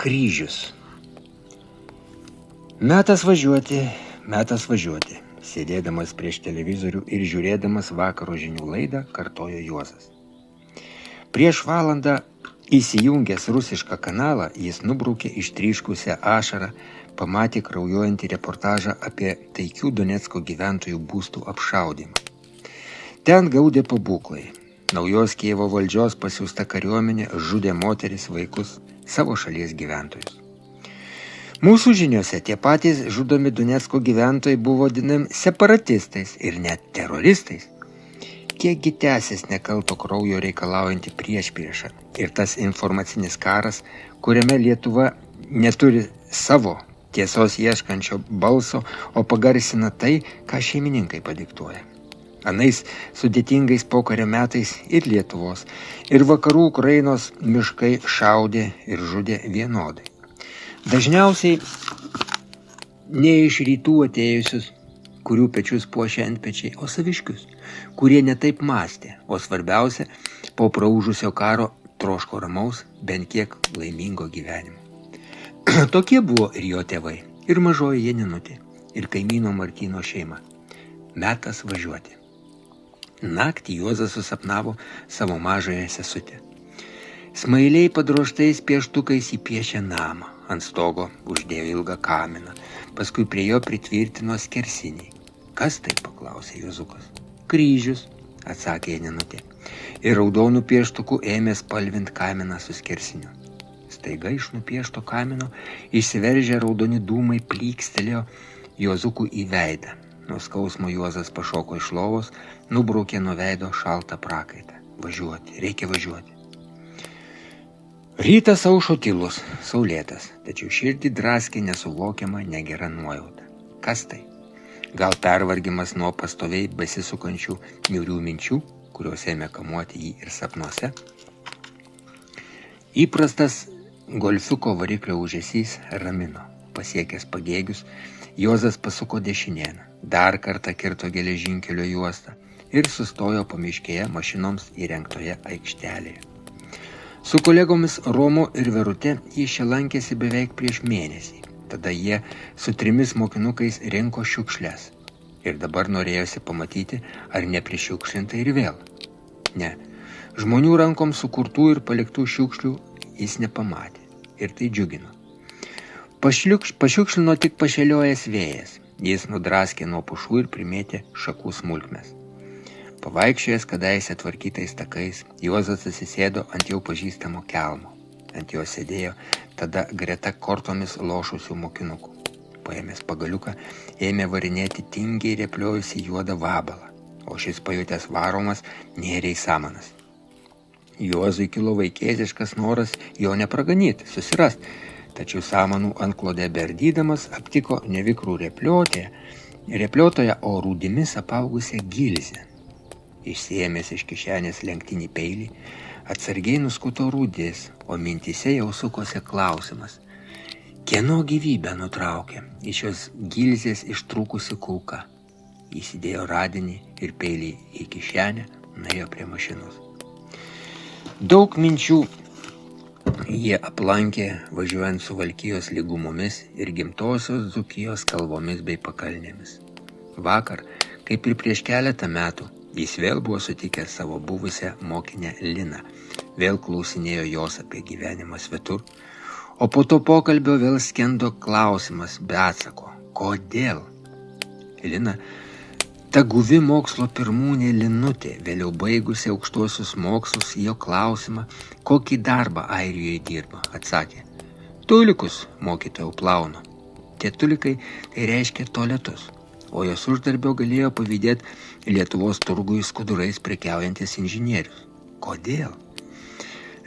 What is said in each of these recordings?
Kryžius. Metas važiuoti. Sėdėdamas prieš televizorių ir žiūrėdamas vakaro žinių laidą, kartojo Juozas. Prieš valandą įsijungęs rusišką kanalą, jis nubraukė ištryškusią ašarą, pamatė kraujuojantį reportažą apie taikių Donecko gyventojų būstų apšaudymą. Ten gaudė pabūklai. Naujos Kijevo valdžios pasiųsta kariuomenė žudė moteris, vaikus, savo šalies gyventojus. Mūsų žiniuose tie patys žudomi Donecko gyventojai buvo vadinami separatistais ir net teroristais. Kiekgi tęsis nekalto kraujo reikalaujantį priešpriešą ir tas informacinis karas, kuriame Lietuva neturi savo tiesos ieškančio balso, o pagarsina tai, ką šeimininkai padiktuoja. Anais sudėtingais pokario metais ir Lietuvos, ir vakarų Ukrainos miškai šaudė ir žudė vienodai. Dažniausiai ne iš rytų atėjusius, kurių pečius puošia antpečiai, o saviškius, kurie netaip mąstė, o svarbiausia, po praūžusio karo troško ramaus, bent kiek laimingo gyvenimo. Tokie buvo ir jo tėvai, ir mažoji Janinutė, ir kaimyno Martyno šeima. Metas važiuoti. Naktį Juozas susapnavo savo mažąją sesutę. Smailiai padroštais pieštukais įpiešė namą. Ant stogo uždėjo ilgą kaminą, paskui prie jo pritvirtino skersinį. Kas tai, paklausė Juozukas. Kryžius, atsakė Janinutė. Ir raudonų pieštukų ėmė spalvint kaminą su skersiniu. Staiga iš nupiešto kamino išsiveržę raudoni dūmai plykstelėjo Juozukui į veidą. Nuo skausmo Juozas pašoko iš lovos, nubraukė nuo veido šaltą prakaitą. Reikia važiuoti. Rytas aušo tylus, saulėtas, tačiau širdį draskė nesuvokiama negera nuojauta. Kas tai? Gal pervargimas nuo pastoviai besisukančių niūrių minčių, kurios ėmė kamuoti jį ir sapnuose? Įprastas golfiuko variklio ūžesys ramino. Pasiekęs Pagėgius, Juozas pasuko dešinėn, dar kartą kirto geležinkelio juostą ir sustojo pamiškėje mašinoms įrengtoje aikštelėje. Su kolegomis Romu ir Verute jis čia lankėsi beveik prieš mėnesį. Tada jie su 3 mokinukais rinko šiukšles. Ir dabar norėjosi pamatyti, ar neprišiukšlinta ir vėl. Ne, žmonių rankom sukurtų ir paliktų šiukšlių jis nepamatė. Ir tai džiugino. Pašiukšlino tik pašėliojęs vėjas. Jis nudraskė nuo pušų ir primėtė šakų smulkmes. Pavaikščiojęs kadaise tvarkytais takais, Juozas atsisėdo ant jau pažįstamo kelmo. Ant jo sėdėjo tada greta kortomis lošusių mokinukų. Paėmęs pagaliuką, ėmė varinėti tingiai repliojusi juodą vabalą, o šis pajutęs varomas nėrė į samanas. Juozui kilo vaikėziškas noras jo nepraganyti, susirast, tačiau samanų antklode berdydamas aptiko nevikrų repliotoje, o rūdimis apaugusią gilzę. Išsiėmęs iš kišenės lenktinį peilį, atsargiai nuskuto rūdis, o mintyse jau sukosi klausimas. Kieno gyvybę nutraukė iš šios gilzės ištrūkusi kulka? Įsidėjo radinį ir peilį į kišenę, nuėjo prie mašinos. Daug minčių jie aplankė važiuojant Suvalkijos lygumomis ir gimtosios Dzūkijos kalvomis bei pakalnėmis. Vakar, kaip ir prieš keletą metų, jis vėl buvo sutikęs savo buvusią mokinę Liną, vėl klausinėjo jos apie gyvenimą svetur, o po to pokalbio vėl skendo klausimas be atsako. Kodėl? Lina, ta guvi mokslo pirmūnė Linutė, vėliau baigusi aukštuosius mokslus, jo klausimą, kokį darbą Airijoje dirba, atsakė. Tulikus, mokytojau, plaunu. Tie tulikai tai reiškia tualetus, o jos uždarbio galėjo pavydėti Lietuvos turgui skudurais prekiaujantis inžinierius. Kodėl?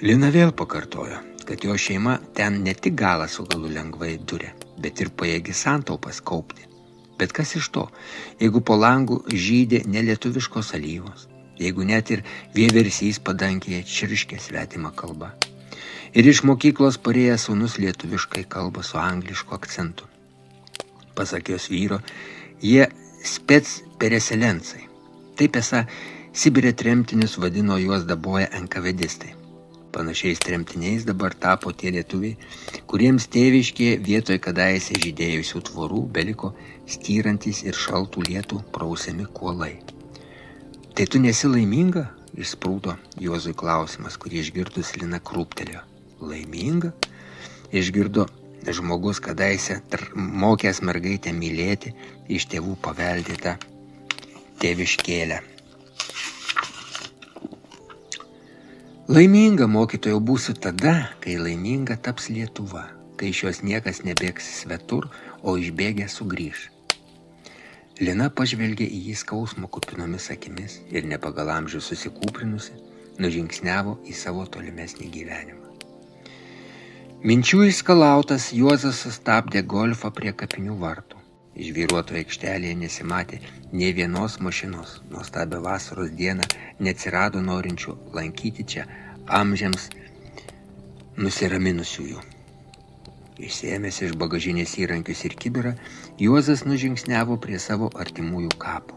Lina vėl pakartojo, kad jo šeima ten ne tik galą su galu lengvai durė, bet ir pajėgi santaupas kaupti. Bet kas iš to, jeigu po langų žydė nelietuviškos alyvos, jeigu net ir vieversys padankėje čirškė svetimą kalbą. Ir iš mokyklos parėjęs sūnus lietuviškai kalba su anglišku akcentu. Pasak jos vyro, jie spec pereselencai. Taip esą Sibire tremtinius vadino juos daboję NKVDistai. Panašiais tremtiniais dabar tapo tie lietuviai, kuriems tėviškėje vietoj kadaise žydėjusių tvorų beliko styrantis ir šaltų lietų prausiami kuolai. Tai tu nesi laiminga? Išsprūdo Juozui klausimas, kurį išgirdus Lina krūptelėjo. Laiminga? Išgirdo žmogus kadaise mokęs mergaitę mylėti iš tėvų paveldėtą tėviškėlę. Laiminga mokytojo būsiu tada, kai laiminga taps Lietuva, kai iš jos niekas nebėgs svetur, o išbėgę sugrįš. Lina pažvelgė į jį skausmo kupinomis akimis ir nepagal amžių susikūprinusi, nužingsniavo į savo tolimesnį gyvenimą. Minčių išskalautas Juozas sustabdė golfą prie kapinių vartų. Žvyruoto aikštelėje nesimatė nė vienos mašinos. Nuostabią vasaros dieną neatsirado norinčių lankyti čia amžiams nusiraminusiųjų. Išsiėmęs iš bagažinės įrankius ir kibirą, Juozas nužingsniavo prie savo artimųjų kapo.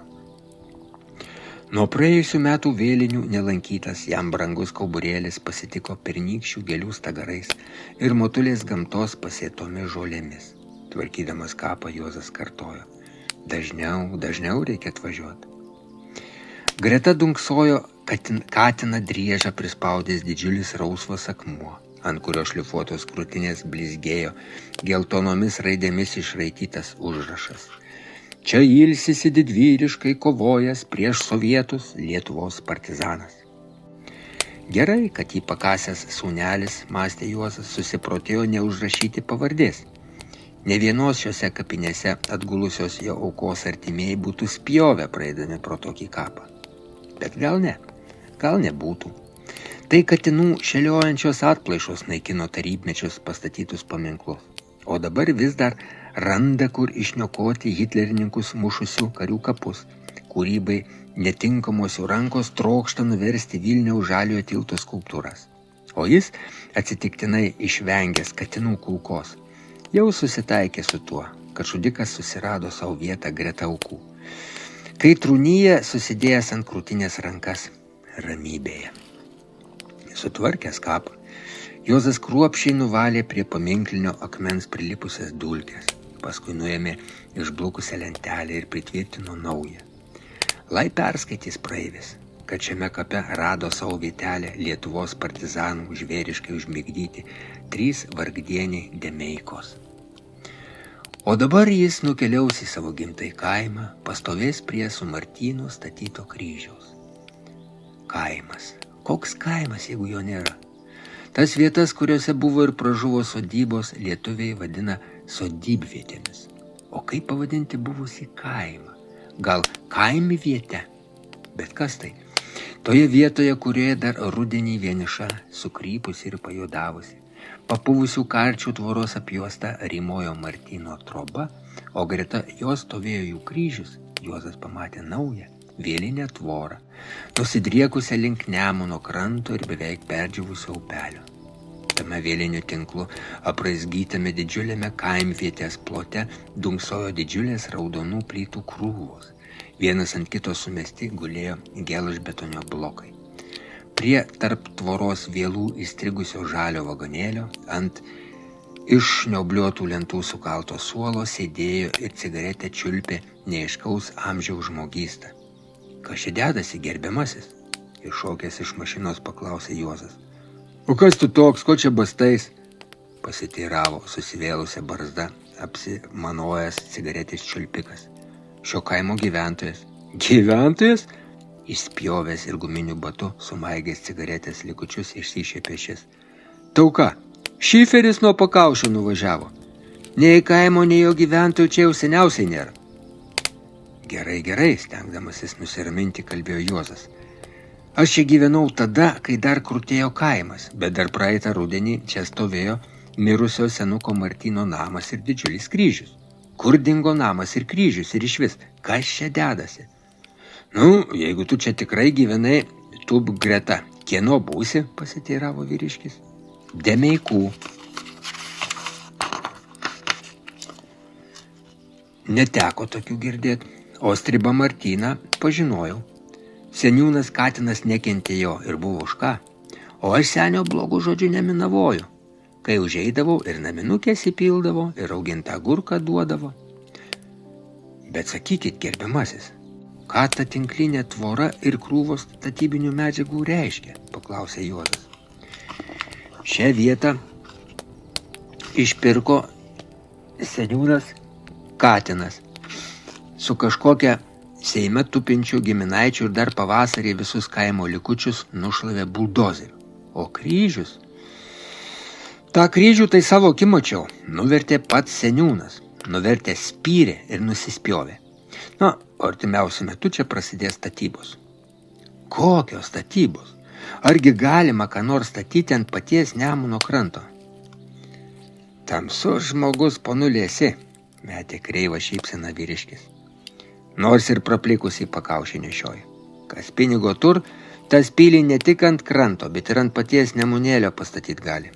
Nuo praėjusių metų vėlinių nelankytas jam brangus kauburėlis pasitiko pernykščių gėlių stagarais ir motulės gamtos pasėtomis žolėmis. Tvarkydamas kapą Juozas kartojo: dažniau reikia atvažiuoti. Greta dunksojo katiną driežą prispaudęs didžiulis rausvas akmuo, ant kurio šlifuotos krūtinės blizgėjo geltonomis raidėmis išraitytas užrašas: čia ilsisi didvyriškai kovojęs prieš sovietus Lietuvos partizanas. Gerai, kad jį pakasęs sūnelis, mąstė Juozas, susiprotėjo neužrašyti pavardės. Ne vienos šiose kapinėse atgulusios jo aukos artimieji būtų spjovę praeidami pro tokį kapą. Bet gal nebūtų. Tai katinų šėliojančios atplaišos naikino tarybmečius pastatytus paminklus, o dabar vis dar randa, kur išniokoti hitlerininkus mušusių karių kapus. Kūrybai netinkamos jų rankos trokšta nuversti Vilniaus Žaliojo tilto skulptūras. O jis atsitiktinai išvengęs katinų kulkos. Jau susitaikė su tuo, kad žudikas susirado savo vietą greta aukų. Kai trūnyje susidėjęs ant krūtinės rankas ramybėje. Sutvarkęs kapą, Juozas kruopščiai nuvalė prie paminklinio akmens prilipusias dulkes, paskui nuėmė išblukusią lentelę ir pritvirtino naują. Lai perskaitys praeivis, kad šiame kape rado savo vietelę Lietuvos partizanų žvėriškai užmigdyti 3 vargdieniai Demeikos. O dabar jis nukeliaus į savo gimtąjį kaimą, pastovės prie su Martynu statyto kryžiaus. Kaimas. Koks kaimas, jeigu jo nėra? Tas vietas, kuriuose buvo ir pražuvo sodybos, lietuviai vadina sodybvietėmis. O kaip pavadinti buvusį kaimą? Gal kaimivietę? Bet kas tai? Toje vietoje, kurioje dar rudenį vieniša, sukrypusi ir pajuodavusi, papuvusių karčių tvoros apjuosta rymojo Martyno troba, o greta jos stovėjo jų kryžius, Juozas pamatė naują, vėlinę tvorą, nusidriekusią link Nemuno kranto ir beveik perdžiūvusio upelio. Tame vėlinių tinklu apraizgytame didžiuliame kaimvietės plote dunksojo didžiulės raudonų plytų krūvos. Vienas ant kito sumesti gulėjo gelžbetonio blokai. Prie tarp tvoros vėlų įstrigusio žalio vagonėlio ant iššniobliuotų lentų sukalto suolo sėdėjo ir cigaretę čiulpė neaiškaus amžiaus žmogysta. Kas čia dedasi, gerbiamasis? Iššokęs iš mašinos paklausė Juozas. O kas tu toks, ko čia bastais? Pasiteiravo susivėlusią barzdą, apsimanojęs cigaretės čiulpikas. Šio kaimo gyventojas. Gyventojas? Išspjovęs ir guminiu batu sumaigęs cigaretės likučius išsišiepė šis. Tau ką, šiferis nuo pakaušio nuvažiavo. Nei kaimo, nei jo gyventojų čia jau seniausiai nėra. Gerai, stengdamasis nusiraminti, kalbėjo Juozas. Aš čia gyvenau tada, kai dar krutėjo kaimas, bet dar praeitą rudenį čia stovėjo mirusio senuko Martyno namas ir didžiulis kryžius. Kur dingo namas ir kryžius ir išvis, kas čia dedasi? Jeigu tu čia tikrai gyvenai, tu greta. Kieno būsi, pasiteiravo vyriškis. Demeikų. Neteko tokių girdėti, o stribą Martyną pažinojau. Seniūnas katinas nekentė jo ir buvo už ką, o aš senio blogų žodžių neminavoju. Kai užeidavau ir naminukės įpildavo, ir augintą agurką duodavo. Bet sakykit, gerbiamasis, ką ta tinklinė tvora ir krūvos statybinių medžiagų reiškia, paklausė Juozas. Šią vietą išpirko seniūnas Katinas su kažkokia Seime tupinčių giminaičių ir dar pavasarį visus kaimo likučius nušlavė buldozeriu. O kryžius? Ta kryžių tai savo akim mačiau, nuvertė pats seniūnas, nuvertė spyrė ir nusispjovė. Artimiausiu metu čia prasidės statybos. Kokios statybos? Argi galima ką nors statyti ant paties Nemuno kranto? Tamsus žmogus ponulėsi, metė kreivą šypseną vyriškis. Nors ir praplikusį pakaušį nešioja. Kas pinigo tur, tas pilį ne tik ant kranto, bet ir ant paties Nemunėlio pastatyti gali.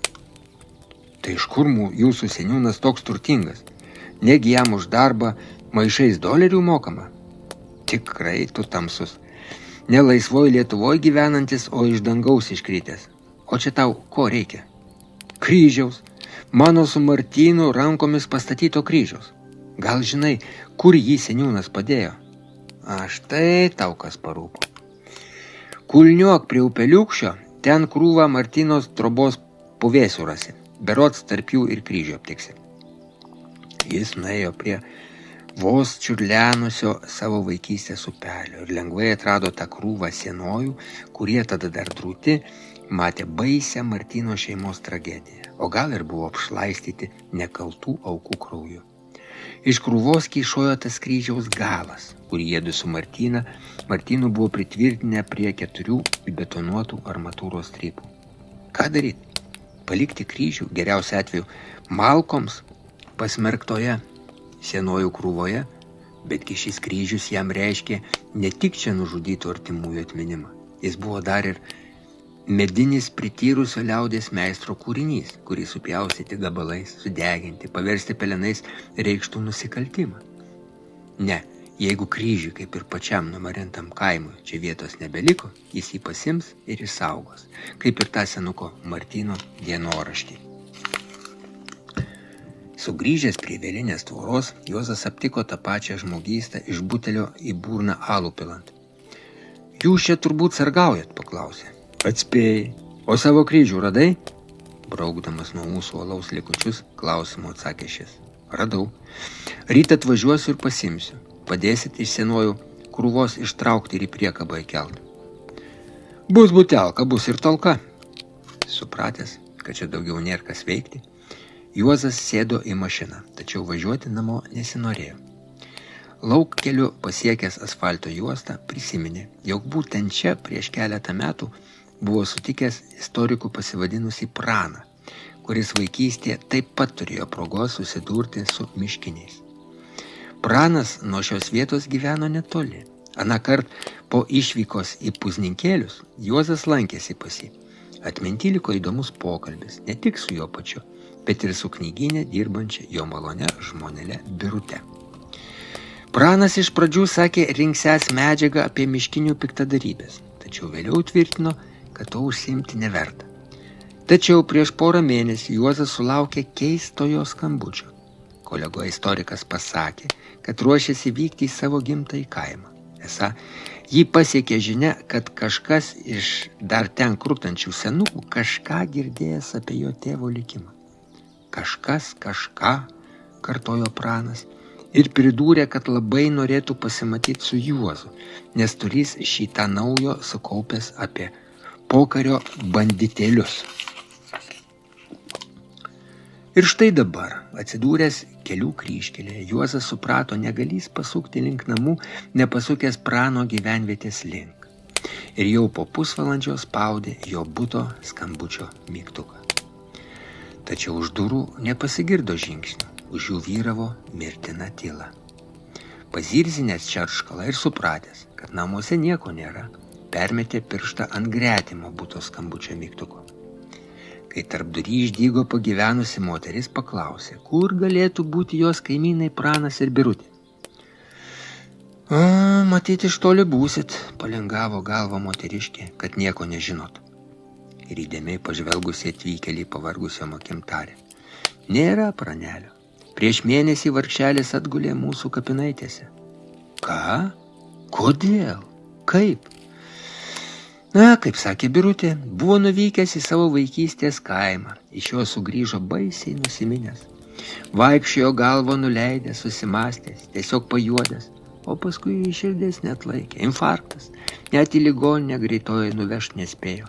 Tai iš kur jūsų seniūnas toks turtingas? Negi jam už darbą maišais dolerių mokama? Tikrai tu tamsus. Ne laisvoj Lietuvoj gyvenantis, o iš dangaus iškritęs. O čia tau ko reikia? Kryžiaus. Mano su Martynu rankomis pastatyto kryžiaus. Gal žinai, kur jį seniūnas padėjo? Štai tau kas parūpo. Kulniuok prie upeliukščio, ten krūvą Martynos trobos puvėsių rasi. Berods tarp jų ir kryžių aptiksi. Jis nuėjo prie vos čiurlenusio savo vaikystės upelio ir lengvai atrado tą krūvą sienojų, kurie tada dar drūti, matė baisią Martyno šeimos tragediją, o gal ir buvo apšlaistyti nekaltų aukų krauju. Iš krūvos kyšojo tas kryžiaus galas, kurį jiedu su Martynu buvo pritvirtinę prie 4 įbetonuotų armatūros strypų. Ką daryti? Palikti kryžių, geriausiu atveju, malkoms pasmerktoje sienojų krūvoje, betgi šis kryžius jam reiškė ne tik čia nužudytų artimųjų atminimą. Jis buvo dar ir medinis prityrusio liaudės meistro kūrinys, kurį supjaustyti gabalais, sudeginti, paversti pelenais reikštų nusikaltimą. Ne, jeigu kryžiui, kaip ir pačiam numarintam kaimui, čia vietos nebeliko, jis jį pasims ir išsaugos, kaip ir tą senuko Martyno dienoraštį. Sugrįžęs prie vėlinės tvoros, Juozas aptiko tą pačią žmogystą iš butelio į burną alų pilant. Jūs čia turbūt sargaujat, paklausė. Atspėjai. O savo kryžių radai? Braukdamas nuo mūsų alaus likučius, klausimu atsakė šis. Radau. Ryt atvažiuosiu ir pasimsiu. Padėsit iš senojų krūvos ištraukti ir į priekabą įkelt. Bus butelka, bus ir talka. Supratęs, kad čia daugiau nėra kas veikti, Juozas sėdo į mašiną, tačiau važiuoti namo nesinorėjo. Laukkeliu pasiekęs asfalto juostą prisiminė, jog būtent čia prieš keletą metų buvo sutikęs istorikų pasivadinusį Praną, kuris vaikystėje taip pat turėjo progos susidurti su miškiniais. Pranas nuo šios vietos gyveno netoli. Anąkart po išvykos į Puzninkėlius Juozas lankėsi pas jį. Atminty liko įdomus pokalbis, ne tik su jo pačiu, bet ir su knygyne dirbančia jo malone žmonelė Birute. Pranas iš pradžių sakė rinksęs medžiagą apie miškinių piktadarybės, tačiau vėliau tvirtino, kad to užsiimti neverta. Tačiau prieš porą mėnesių Juozas sulaukė keistojo skambučio. Kolego istorikas pasakė, kad ruošiasi vykti į savo gimtąjį kaimą. Esą, jį pasiekė žinia, kad kažkas iš dar ten krutančių senukų kažką girdėjęs apie jo tėvo likimą. Kažkas kažką, kartojo Pranas, ir pridūrė, kad labai norėtų pasimatyti su Juozu, nes turys šitą naujo sukaupęs apie pokario banditėlius. Ir štai dabar, atsidūręs kelių kryžkelėje, Juozas suprato, negalys pasukti link namų, nepasukęs Prano gyvenvietės link. Ir jau po pusvalandžio spaudė jo buto skambučio mygtuką. Tačiau už durų nepasigirdo žingsnių, už jų vyravo mirtina tyla. Pazirzinęs čarškalą ir supratęs, kad namuose nieko nėra, permetė pirštą ant gretimo buto skambučio mygtuko. Kai tarp durį išdygo pagyvenusi moteris, paklausė, kur galėtų būti jos kaimynai Pranas ir Birutė. Matyti iš toli būsit, palengavo galvą moteriškė, kad nieko nežinot. ir įdėmiai pažvelgusi atvykėlį pavargusio akim tarė. Nėra, Pranelio. Prieš mėnesį vargšelis atgulė mūsų kapinaitėse. Ką? Kodėl? Kaip? Na, kaip sakė Birutė, buvo nuvykęs į savo vaikystės kaimą. Iš jo sugrįžo baisiai nusiminęs. Vaikščiojo galvą nuleidęs, susimastęs, tiesiog pajuodęs, o paskui širdis neatlaikė. Infarktas. Net į ligoninę greitoji nuvežt nespėjo.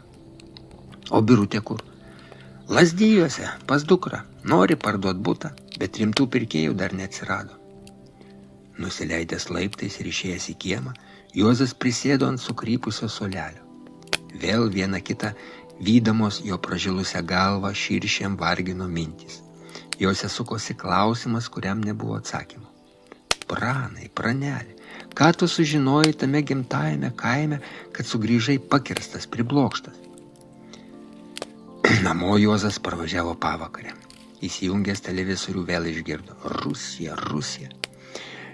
O Birutė kur? Lazdijuose, pas dukrą. Nori parduot butą, bet rimtų pirkėjų dar neatsirado. Nusileidęs laiptais ir išėjęs į kiemą, Juozas prisėdo ant sukrypusio suolelio. Vėl viena kita vydamos jo pražilusią galvą širšėm vargino mintys. Jose sukosi klausimas, kuriam nebuvo atsakymo. Pranai, Praneli, ką tu sužinojai tame gimtajame kaime, kad sugrįžai pakirstas, priblokštas? Namo Juozas parvažiavo pavakarę. Įsijungęs televizorių vėl išgirdo. Rusija, Rusija.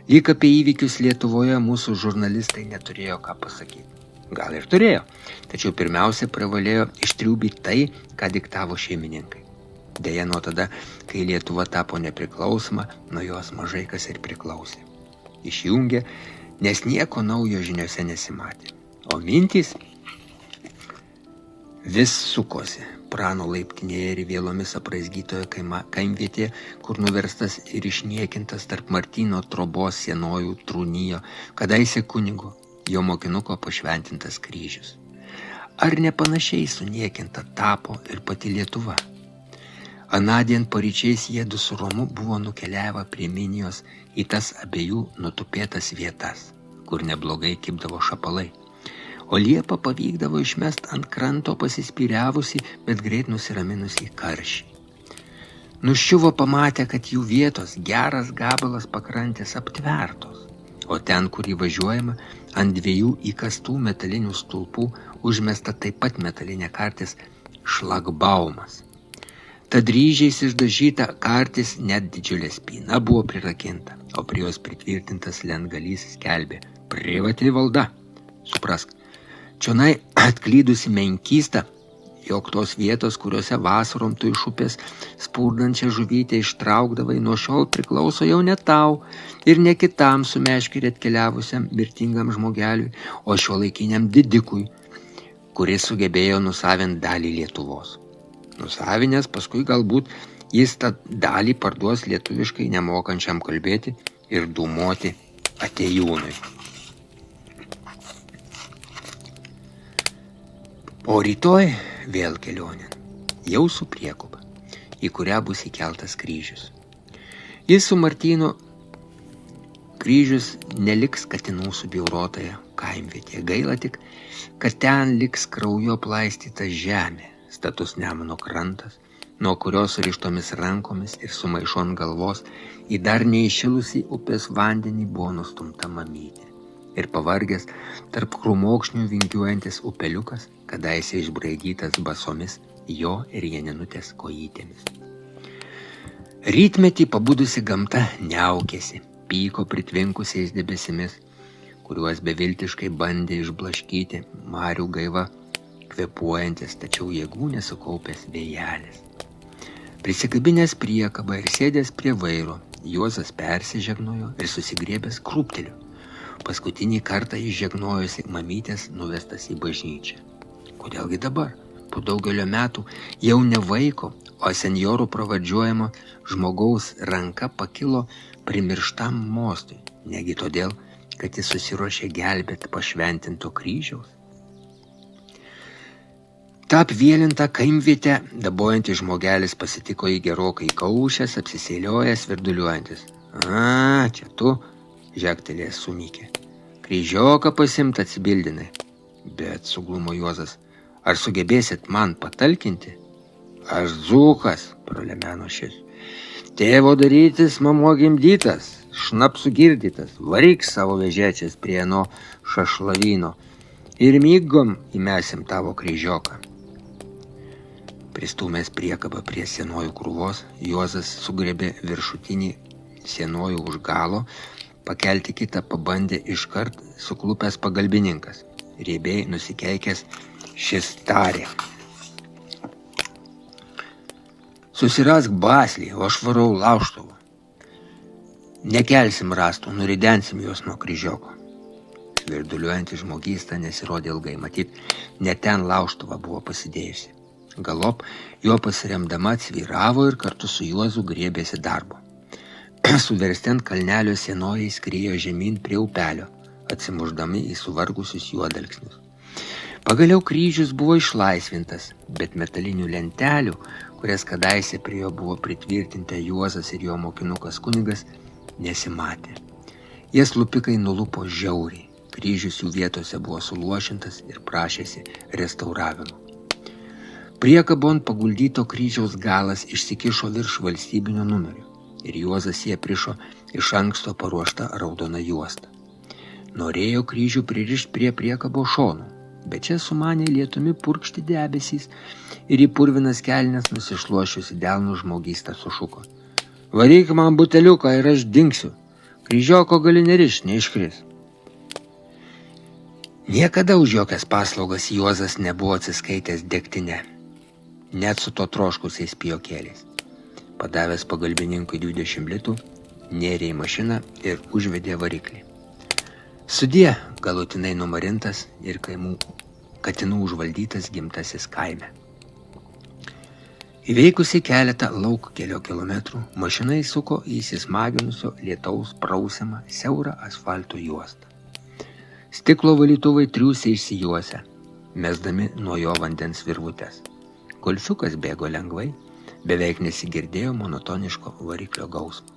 Lyg apie įvykius Lietuvoje mūsų žurnalistai neturėjo ką pasakyti. Gal ir turėjo, tačiau pirmiausia privalėjo ištriūbyti tai, ką diktavo šeimininkai. Deja, nuo tada, kai Lietuva tapo nepriklausoma, nuo jos mažai kas ir priklausė. Išjungė, nes nieko naujo žiniose nesimatė. O mintys vis sukosi. Prano laiptinėje ir vėlomis apraizgytoje kaimvietėje, kur nuverstas ir išniekintas tarp Martyno Trobos sienojų trūnijo, kadaise kunigo, jo mokinuko pašventintas kryžius. Ar nepanašiai suniekinta tapo ir pati Lietuva? Anadien paryčiais jiedu su Romu buvo nukeliavę prie Minijos į tas abiejų nutupėtas vietas, kur neblogai kibdavo šapalai. O liepą pavykdavo išmest ant kranto pasispyriavusi, bet greit nusiraminusi karšį. Nuščiuvo pamatę, kad jų vietos geras gabalas pakrantės aptvertos, o ten, kur įvažiuojama, ant 2 įkastų metalinių stulpų užmesta taip pat metalinė kartis šlagbaumas. Tad ryžiais išdažyta kartis net didžiulė spyna buvo prirakinta, o prie jos pritvirtintas lentgalys skelbė privati valda. Suprask, čionai atklydusi menkysta, jog tos vietos, kuriuose vasarom tu iš upės spurdančią žuvytę ištraukdavai, nuo šiol priklauso jau ne tau ir ne kitam su meškere atkeliavusiam mirtingam žmogeliui, o šiuolaikiniam didikui, kuris sugebėjo nusavinti dalį Lietuvos. Nusavinęs, paskui galbūt jis tą dalį parduos lietuviškai nemokančiam kalbėti ir dūmoti atėjūnui. O rytoj vėl kelionė, jau su Priekuba, į kurią bus įkeltas kryžius. Jis su Martynu kryžius neliks katinų subjaurotoje kaimvietėje. Gaila tik, kad ten liks krauju aplaistyta žemė, status Nemuno krantas, nuo kurios surištomis rankomis ir su maišu ant galvos į dar neįšilusį upės vandenį buvo nustumta mamytė. Ir pavargęs tarp krūmokšnių vingiuojantis upeliukas, kadaise išbraidytas basomis jo ir Janinutės kojytėmis. Rytmetį pabudusi gamta niaukėsi, pyko pritvinkusiais debesimis, kuriuos beviltiškai bandė išblaškyti marių gaiva kvėpuojantis, tačiau jėgų nesukaupęs vėjelis. Prisikabinęs priekabą ir sėdęs prie vairo, Juozas persižegnojo ir susigriebęs krūpteliu. Paskutinį kartą išžegnojosi mamytės nuvestas į bažnyčią. Kodėlgi dabar, po daugelio metų, jau ne vaiko, o senjorų pravardžiuojamo žmogaus ranka pakilo primirštam mostui, negi todėl, kad jis susiruošė gelbėti pašventinto kryžiaus? Ta apvėlintą kaimvietę dabojantį žmogelis pasitiko į gerokai kaušęs, apsisėliojęs, virduliuojantis. A, čia tu, žegtelėjęs sumykė. Kryžioką pasimt atsibildinai. Bet suglumo Juozas, ar sugebėsit man patalkinti? Aš dzūkas, pralemeno šis. Tėvo darytis, mamo gimdytas, šnapsų girdytas, varyk savo vežečias prie nuo šašlavyno ir mygom įmesim tavo kryžioką. Pristūmęs priekabą prie sienojų krūvos, Juozas sugriebė viršutinį sienojų už galo, pakelti kitą pabandė iškart suklupęs pagalbininkas. Riebiai nusikeikęs šis tarė. Susirask baslį, o aš varau laužtuvą. Nekelsim rastų, nuridensim juos nuo kryžioko. Svirduliuojanti žmogysta nesirodė ilgai, matyt, ne ten laužtuvą buvo pasidėjusi. Galop jo pasiremdama atsvyravo ir kartu su Juozu griebėsi darbo. Suversti ant kalnelio sienojai skriejo žemyn prie upelio, atsimuždami į suvargusius juodalksnius. Pagaliau kryžius buvo išlaisvintas, bet metalinių lentelių, kurias kadaise prie jo buvo pritvirtinta Juozas ir jo mokinukas kunigas, nesimatė. Jas lupikai nulupo žiauriai, kryžius jų vietose buvo suluošintas ir prašėsi restauravimo. Priekabon paguldyto kryžiaus galas išsikišo virš valstybinio numerio ir Juozas jie prišo iš anksto paruoštą raudoną juostą. Norėjo kryžių pririšti prie priekabo šonų, bet čia sumanė lietumi purkšti debesys ir į purvinas kelnes nusišluošiusi delnų žmogysta sušuko. Varyk man buteliuką ir aš dingsiu. Kryžioko gali nerišti, neiškris. Niekada už jokias paslaugas Juozas nebuvo atsiskaitęs degtine, net su to troškusiais pijokėliais. Padavęs pagalbininkui 20 litų, nėrė į mašiną ir užvedė variklį. Sudie galutinai numarintas ir katinų užvaldytas gimtasis kaime. Įveikusi keletą laukkelio kilometrų, mašina įsuko į įsismaginusio lietaus prausiamą siaurą asfalto juostą. Stiklo valytuvai triūsė išsijuosę, mesdami nuo jo vandens virvutes. Golfiukas bėgo lengvai, beveik nesigirdėjo monotoniško variklio gausmo.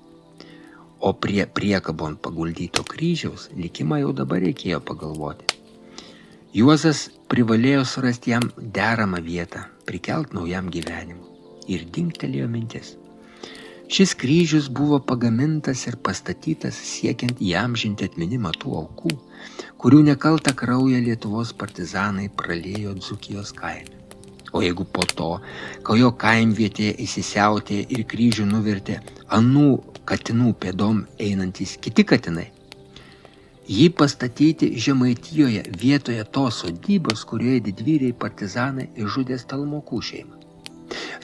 O prie priekabon paguldyto kryžiaus likimą jau dabar reikėjo pagalvoti. Juozas privalėjo surasti jam deramą vietą, prikelt naujam gyvenimui. Ir dingtelėjo mintis. Šis kryžius buvo pagamintas ir pastatytas siekiant įamžinti atminimą tų aukų, kurių nekaltą kraują Lietuvos partizanai praliejo Dzūkijos kaime. O jeigu po to, kai jo kaimvietėje įsisiautė ir kryžių nuvertė anų katinų pėdom einantys kiti katinai, jį pastatyti Žemaitijoje vietoje tos sodybos, kurioje didvyriai partizanai išžudė Stalmokų šeimą.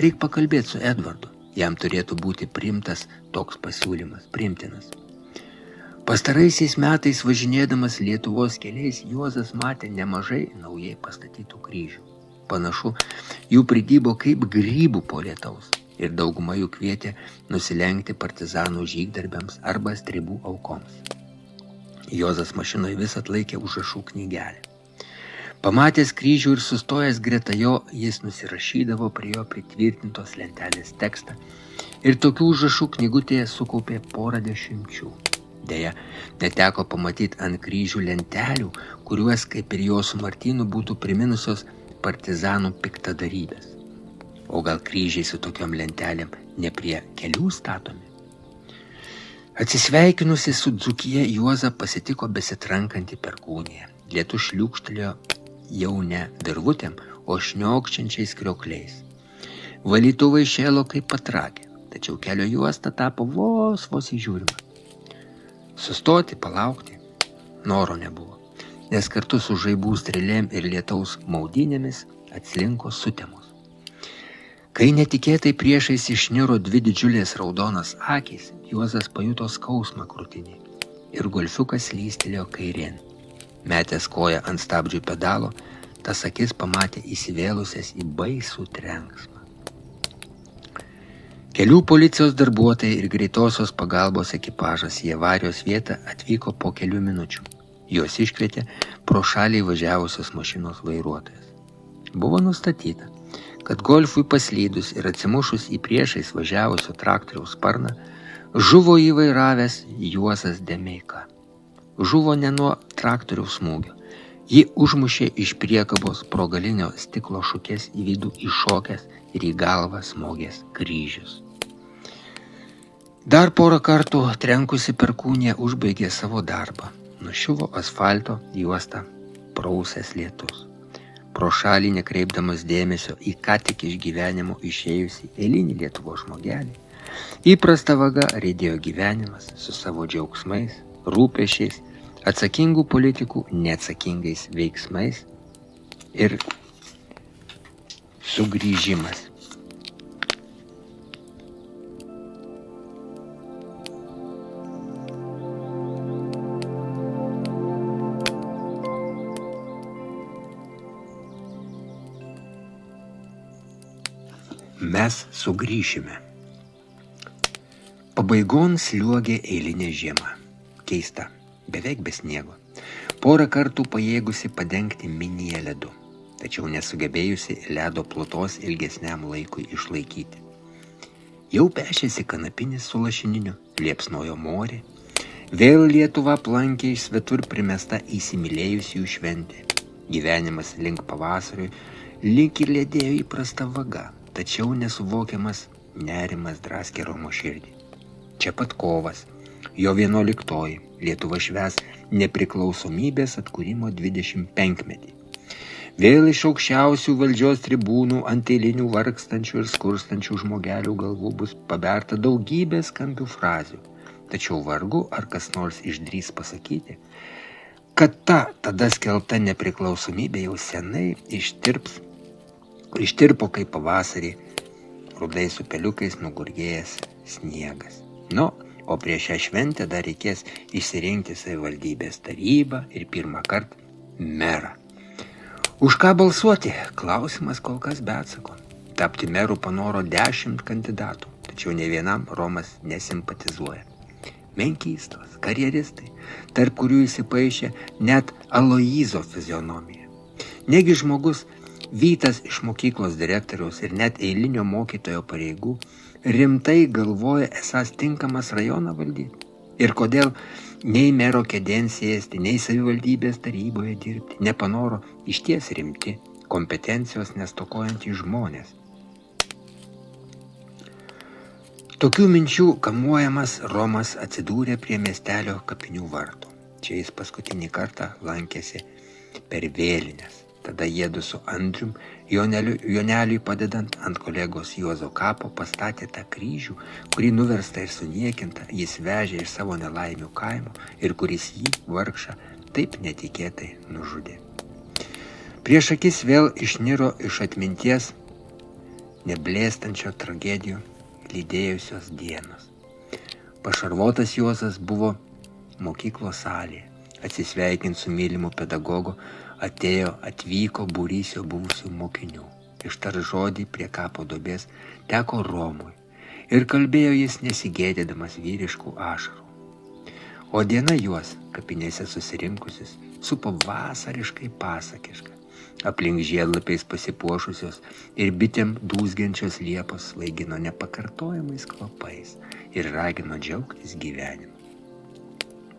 Reik pakalbėti su Edvardu, jam turėtų būti priimtas toks pasiūlymas, priimtinas. Pastaraisiais metais važinėdamas Lietuvos keliais, Juozas matė nemažai naujai pastatytų kryžių. Panašu, jų pridybo kaip grybų po lietaus ir dauguma jų kvietė nusilenkti partizanų žygdarbiams arba stribų aukoms. Juozas mašinoje vis atlaikė užrašų knygelę. Pamatęs kryžių ir sustojęs greta jo, jis nusirašydavo prie jo pritvirtintos lentelės tekstą ir tokių užrašų knygutėje sukaupė porą dešimčių. Deja, neteko pamatyti ant kryžių lentelių, kuriuos, kaip ir jo su Martynu, būtų priminusios partizanų piktadarybės. O gal kryžiai su tokiom lentelėm ne prie kelių statomi? Atsisveikinusi su Dzūkija, Juozą pasitiko besitrankantį perkūniją. Lietus šliūkštelėjo jau ne virvutėm, o šniokščiančiais kriokliais. Valytuvai šėlo kaip patrakė, tačiau kelio juosta tapo vos įžiūrima. Sustoti, palaukti, noro nebuvo, nes kartu su žaibų strėlėm ir lietaus maudynėmis atslinko sutemos. Kai netikėtai priešais išniro dvi didžiulės raudonas akys, Juozas pajuto skausmą krūtinį ir golfiukas slystelėjo kairėn. Metęs koją ant stabdžių pedalo, tas akis pamatė įsivėlusias į baisų trenksmą. Kelių policijos darbuotojai ir greitosios pagalbos ekipažas į avarijos vietą atvyko po kelių minučių. Juos iškvietė pro šalį važiavusios mašinos vairuotojas. Buvo nustatyta, kad golfui paslydus ir atsimušus į priešais važiavusio traktoriaus sparną, žuvo jį vairavęs Juozas Demeika. Žuvo ne nuo traktoriaus smūgio. Jį užmušė iš priekabos pro galinio stiklo šukės į vidų iššokęs ir į galvą smogęs kryžius. Dar porą kartų trenkusi perkūnija užbaigė savo darbą. Nušiuvo asfalto juostą prausęs lietus. Pro šalį nekreipdamas dėmesio į ką tik iš gyvenimo išėjusį eilinį Lietuvos žmogelį, įprasta vaga riedėjo gyvenimas su savo džiaugsmais, rūpesčiais, atsakingų politikų neatsakingais veiksmais ir sugrįžimas. Mes sugrįšime. Pabaigon sliuogė eilinė žiema. Keista, beveik be sniego. Porą kartų pajėgusi padengti miniją ledu, tačiau nesugebėjusi ledo plutos ilgesniam laikui išlaikyti. Jau pešėsi kanapinis su lašininiu, liepsnojo morė. Vėl Lietuva aplankė iš svetur primesta įsimylėjusių šventė. Gyvenimas link pavasariui lyg ir lėdėjo įprasta vaga, tačiau nesuvokiamas nerimas draskė Romo širdį. Čia pat kovas, jo 11-oji, Lietuva švęs nepriklausomybės atkūrimo 25-metį. Vėl iš aukščiausių valdžios tribūnų ant eilinių vargstančių ir skurstančių žmogelių galvų bus paberta daugybė skambių frazių, tačiau vargu ar kas nors išdrįs pasakyti, kad tada skelbta nepriklausomybė jau senai ištirpo kaip pavasarį, rudais upeliukais nugurgėjęs sniegas. O prieš šią šventę dar reikės išsirinkti savivaldybės tarybą ir pirmą kartą merą. Už ką balsuoti? Klausimas kol kas be atsako. Tapti merų panoro 10 kandidatų, tačiau ne vienam Romas nesimpatizuoja. Menkystos, karjeristai, tarp kurių įsipaišė net Aloyzo fizionomija. Negi žmogus vytas iš mokyklos direktoriaus ir net eilinio mokytojo pareigų rimtai galvoja esąs tinkamas rajoną valdyti. Ir kodėl nei mero kėdėn sėsti, nei savivaldybės taryboje dirbti nepanoro išties rimti, kompetencijos nestokojantys žmonės. Tokių minčių kamuojamas Romas atsidūrė prie miestelio kapinių vartų. Čia jis paskutinį kartą lankėsi per vėlines. Tada jiedu su Andrium, Joneliui padedant ant kolegos Juozo kapo, pastatė tą kryžių, kurį nuversta ir suniekinta jis vežė iš savo nelaimių kaimo ir kuris jį, vargšą, taip netikėtai nužudė. Prieš akis vėl išniro iš atminties neblėstančio tragedijų lydėjusios dienos. Pašarvotas Juozas buvo mokyklos salėje. Atsisveikinti su mylimu pedagogu atvyko būrys jo buvusių mokinių. Ištar žodį prie kapo duobės teko Romui ir kalbėjo jis nesigėdėdamas vyriškų ašarų. O diena juos, kapinėse susirinkusius, supo vasariškai pasakiška. Aplink žiedlapiais pasipuošusios ir bitėm dūzgiančios liepos svaigino nepakartojamais kvapais ir ragino džiaugtis gyvenimu.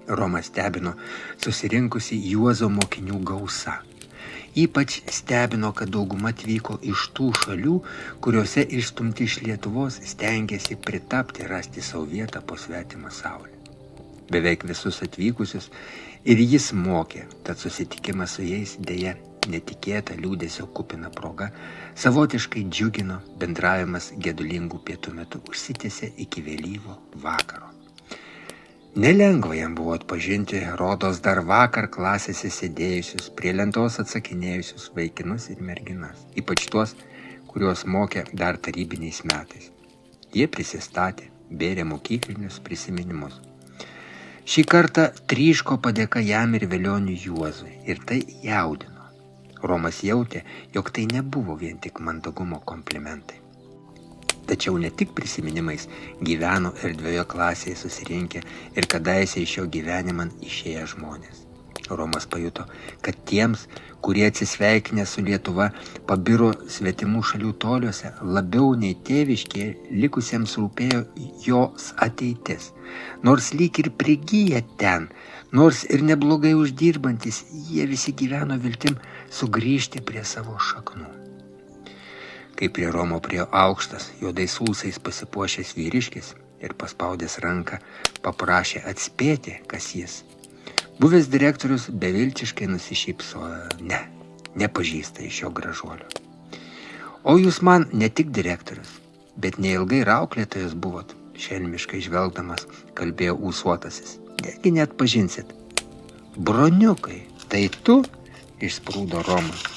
Romas stebino susirinkusi Juozo mokinių gausa. Ypač stebino, kad dauguma atvyko iš tų šalių, kuriuose išstumti iš Lietuvos stengėsi pritapti rasti savo vietą po svetimą saulę. Beveik visus atvykusius ir jis mokė, tad susitikimas su jais dėja netikėta liūdesio kupina proga, savotiškai džiugino, bendravimas gedulingų pietų metu užsitęsė iki vėlyvo vakaro. Nelengva jam buvo atpažinti, rodos dar vakar klasėse sėdėjusius, prie lentos atsakinėjusius vaikinus ir merginas, ypač tuos, kuriuos mokė dar tarybiniais metais. Jie prisistatė, bėrė mokyklinius prisiminimus. Šį kartą tryško padėka jam ir Velioniui Juozui, ir tai jaudino. Romas jautė, jog tai nebuvo vien tik mandagumo komplimentai. Tačiau ne tik prisiminimais gyveno erdvioje klasėje susirinkę ir kadaise iš jo gyvenimą išėję žmonės. Romas pajuto, kad tiems, kurie atsisveikinę su Lietuva pabiro svetimų šalių toliuose, labiau nei tėviškė likusiems rūpėjo jos ateitis. Nors lyg ir prigyja ten, nors ir neblogai uždirbantis, jie visi gyveno viltim sugrįžti prie savo šaknų. Kai prie Romo priėjo aukštas, juodais ūsais pasipuošęs vyriškis ir paspaudęs ranką paprašė atspėti, kas jis. Buvęs direktorius beviltiškai nusišypsojo. Nepažįsta iš jo gražuolio. O jūs man ne tik direktorius, bet neilgai ir auklėtojas buvot, šelmiškai žvelgdamas kalbėjo ūsuotasis. Negi net pažinsit. Broniukai, tai tu? Išsprūdo Romas.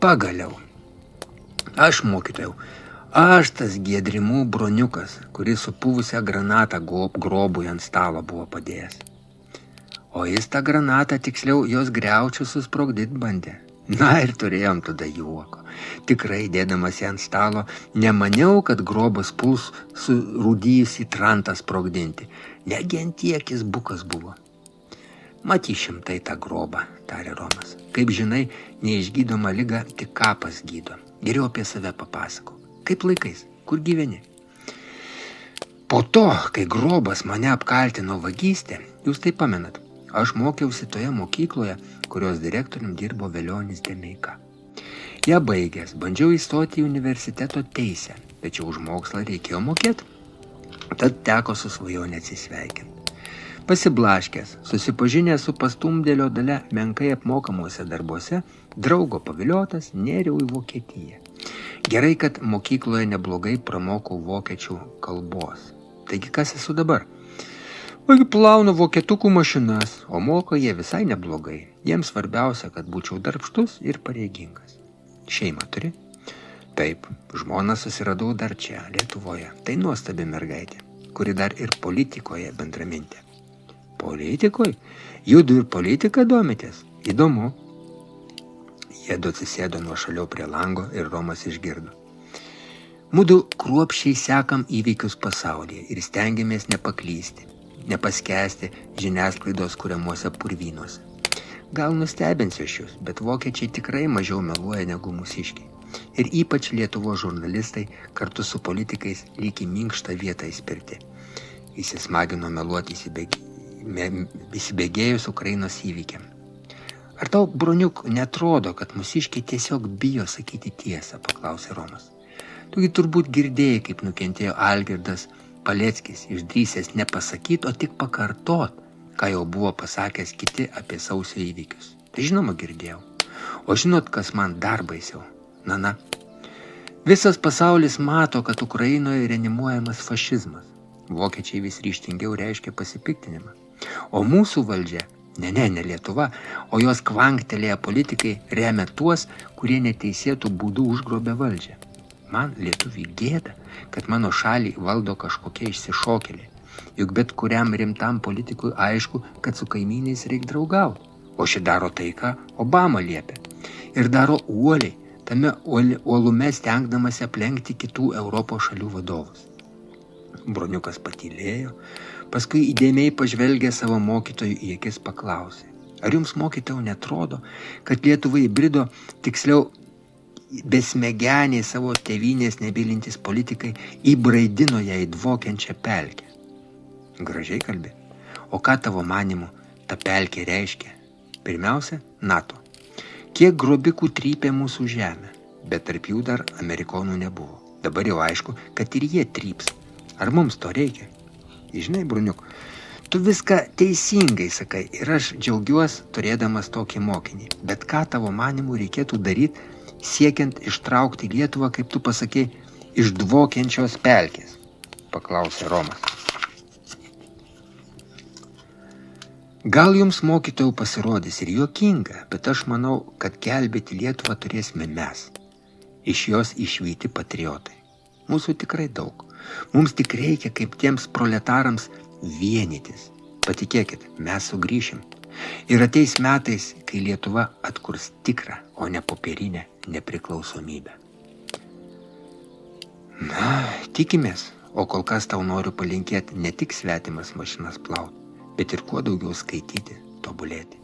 Pagaliau. Aš mokytojau, aš tas Giedrimų broniukas, kuris supuvusią granatą grobui ant stalo buvo padėjęs. O jis tą granatą, tiksliau, jos griaučius susprogdyti bandė. Na ir turėjom tada juoko. Tikrai, dėdamas ją ant stalo, nemaniau, kad grobas puls surūdijusį trantą sprogdinti. Negi ant tiek jis bukas buvo. Matyšim tai tą grobą, tarė Romas. Kaip žinai, neišgydoma liga tik kapas gydo. Geriau apie save papasakau. Kaip laikais, kur gyveni? Po to, kai grobas mane apkaltino vagystę, jūs tai pamenat, aš mokiausi toje mokykloje, kurios direktorium dirbo Velionis Demeika. Ja baigęs, bandžiau įstoti į universiteto teisę, tačiau už mokslą reikėjo mokėti, tad teko su svajonė atsisveikinti. Pasiblaškęs, susipažinęs su pastumdėlio dalia menkai apmokamuose darbuose, draugo paviliotas nėriau į Vokietiją. Gerai, kad mokykloje neblogai pramokau vokiečių kalbos. Taigi kas esu dabar? Plaunu vokietukų mašinas, o moka jie visai neblogai. Jiems svarbiausia, kad būčiau darbštus ir pareigingas. Šeimą turi? Taip, žmoną susiradau dar čia, Lietuvoje. Tai nuostabi mergaitė, kuri dar ir politikoje bendramintė. Politikoj? Judu ir politiką domitės? Įdomu. Jiedu atsisėdo nuo šaliau prie lango ir Romas išgirdo. Mudu kruopščiai sekam įvykius pasaulyje ir stengiamės nepaklysti, nepaskęsti žiniasklaidos kuriamuose purvynuose. Gal nustebinsiu aš jūs, bet vokiečiai tikrai mažiau meluoja negu mūsiškiai. Ir ypač Lietuvos žurnalistai kartu su politikais lyg į minkštą vietą įspirti. Įsismagino meluoti įsibėgėjus Ukrainos įvykiam. Ar tau, broniuk, netrodo, kad mūsiškiai tiesiog bijo sakyti tiesą, paklausė Romas. Tugi turbūt girdėjai, kaip nukentėjo Algirdas Paleckis, išdrįsęs nepasakyti, o tik pakartot, ką jau buvo pasakęs kiti apie sausio įvykius. Tai žinoma girdėjau. O žinot, kas man dar baisiau? Na. Visas pasaulis mato, kad Ukrainoje reanimuojamas fašizmas. Vokiečiai vis ryžtingiau reiškia pasipiktinimą. O mūsų valdžia, ne Lietuva, o jos kvanktelėję politikai remia tuos, kurie neteisėtų būdų užgrobė valdžią. Man, lietuviai, gėda, kad mano šalį valdo kažkokie išsišokėliai. Juk bet kuriam rimtam politikui aišku, kad su kaimynais reikia draugauti. O ši daro tai, ką Obama liepia. Ir daro uoliai, tame uolume stengdamasi aplenkti kitų Europos šalių vadovus. Broniukas patylėjo, paskui įdėmiai pažvelgė savo mokytojų į akis paklausė. Ar jums, mokytojau, netrodo, kad Lietuvai įbrido, tiksliau, besmegeniai savo tėvynės nebylintis politikai įbraidino ją į dvokiančią pelkę? Gražiai kalbė. O ką tavo manimu ta pelkė reiškia? Pirmiausia, NATO. Kiek grobikų trypė mūsų žemę, bet tarp jų dar Amerikonų nebuvo. Dabar jau aišku, kad ir jie tryps. Ar mums to reikia? Žinai, bruniuk, tu viską teisingai sakai ir aš džiaugiuosi turėdamas tokį mokinį. Bet ką tavo manimu reikėtų daryti, siekiant ištraukti Lietuvą, kaip tu pasakei, iš dvokiančios pelkės? Paklausė Romas. Gal jums, mokytojau, pasirodys ir juokinga, bet aš manau, kad gelbėti Lietuvą turėsime mes. Iš jos išvyti patriotai. Mūsų tikrai daug. Mums tik reikia, kaip tiems proletarams, vienytis. Patikėkit, mes sugrįšim. Ir ateis metais, kai Lietuva atkurs tikrą, o ne popierinę nepriklausomybę. Na, tikimės, o kol kas tau noriu palinkėti ne tik svetimas mašinas plauti, bet ir kuo daugiau skaityti, tobulėti.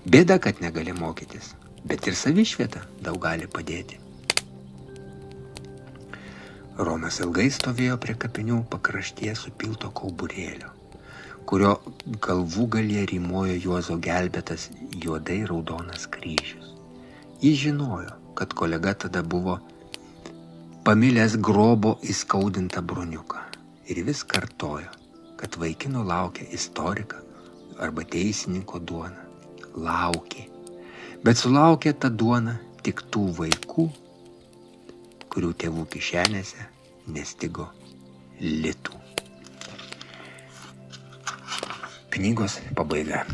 Bėda, kad negali mokytis, bet ir savišvieta daug gali padėti. Romas ilgai stovėjo prie kapinių pakraštyje supilto kauburėlio, kurio galvūgalyje rymojo Juozo gelbėtas juodai raudonas kryžius. Jis žinojo, kad kolega tada buvo pamilęs grobo įskaudintą broniuką ir vis kartojo, kad vaikino laukia istorika arba teisininko duona. Laukė, bet sulaukė tą duoną tik tų vaikų, kurių tėvų kišenėse nestigo litų. Knygos pabaiga.